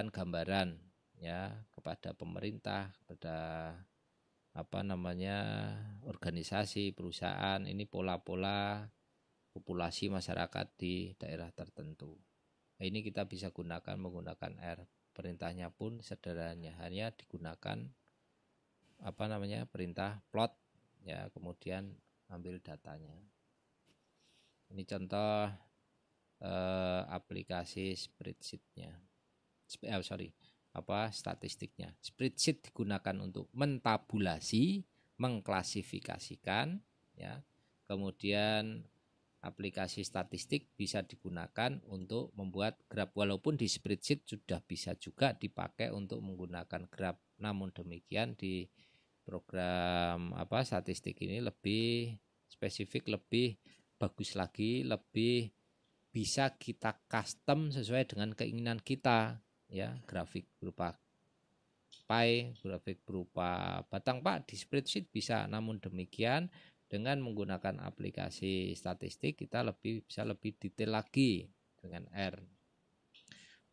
gambaran ya kepada pemerintah, kepada organisasi, perusahaan, ini pola-pola populasi masyarakat di daerah tertentu. Nah, ini kita bisa menggunakan R. Perintahnya pun sederhananya, hanya digunakan perintah plot ya, kemudian ambil datanya. Ini contoh aplikasi spreadsheet-nya. statistiknya. Spreadsheet digunakan untuk mentabulasi, mengklasifikasikan, ya. Kemudian aplikasi statistik bisa digunakan untuk membuat graf, walaupun di spreadsheet sudah bisa juga dipakai untuk menggunakan graf. Namun demikian di program statistik ini lebih spesifik, lebih bagus lagi, lebih bisa kita custom sesuai dengan keinginan kita, ya. Grafik berupa pie, grafik berupa batang Pak di spreadsheet bisa. Namun demikian dengan menggunakan aplikasi statistik kita bisa lebih detail lagi dengan R.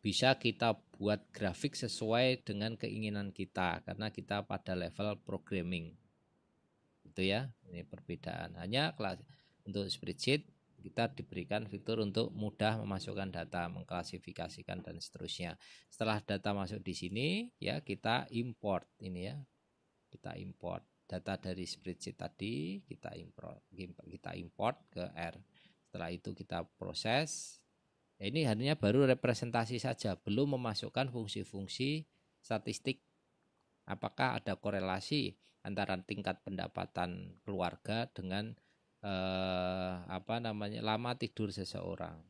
Bisa kita buat grafik sesuai dengan keinginan kita karena kita pada level programming. Itu ya, ini perbedaan. Hanya kelas untuk spreadsheet kita diberikan fitur untuk mudah memasukkan data, mengklasifikasikan dan seterusnya. Setelah data masuk di sini, ya kita import ini ya. Kita import data dari spreadsheet tadi, kita import ke R. Setelah itu kita proses. Ya, ini hanya baru representasi saja, belum memasukkan fungsi-fungsi statistik. Apakah ada korelasi antara tingkat pendapatan keluarga dengan lama tidur seseorang.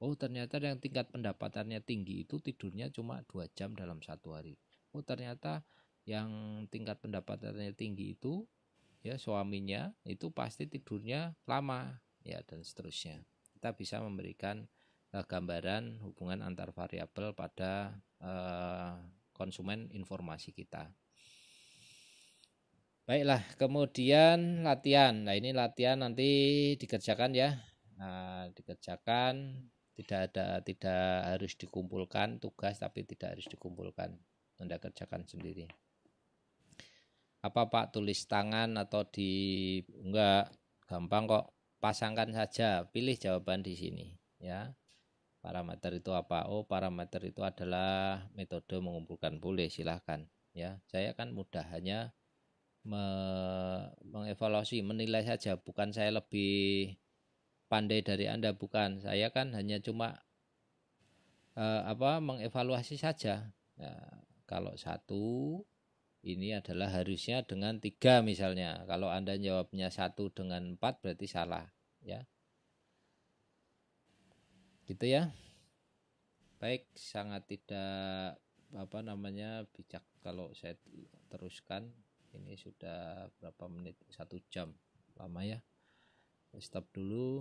Oh, ternyata yang tingkat pendapatannya tinggi itu tidurnya cuma 2 jam dalam satu hari. Oh, ternyata yang tingkat pendapatannya tinggi itu ya suaminya itu pasti tidurnya lama, ya, dan seterusnya. Kita bisa memberikan gambaran hubungan antar variabel pada konsumen informasi kita. Baiklah, kemudian latihan. Nah, ini latihan nanti dikerjakan ya. Nah, dikerjakan, tidak harus dikumpulkan tugas, tapi tidak harus dikumpulkan. Anda kerjakan sendiri. Apa Pak, tulis tangan atau enggak, gampang kok. Pasangkan saja, pilih jawaban di sini ya. Parameter itu apa? Oh, parameter itu adalah metode mengumpulkan. Boleh, silahkan ya. Saya kan mudah hanya mengevaluasi, menilai saja. Bukan saya lebih pandai dari Anda, bukan. Saya kan hanya cuma mengevaluasi saja. Nah, kalau 1 ini adalah harusnya dengan 3 misalnya. Kalau Anda jawabnya 1 dengan 4 berarti salah, ya. Gitu ya. Baik, sangat tidak bijak kalau saya teruskan. Ini sudah berapa menit? 1 jam, lama ya. Stop dulu.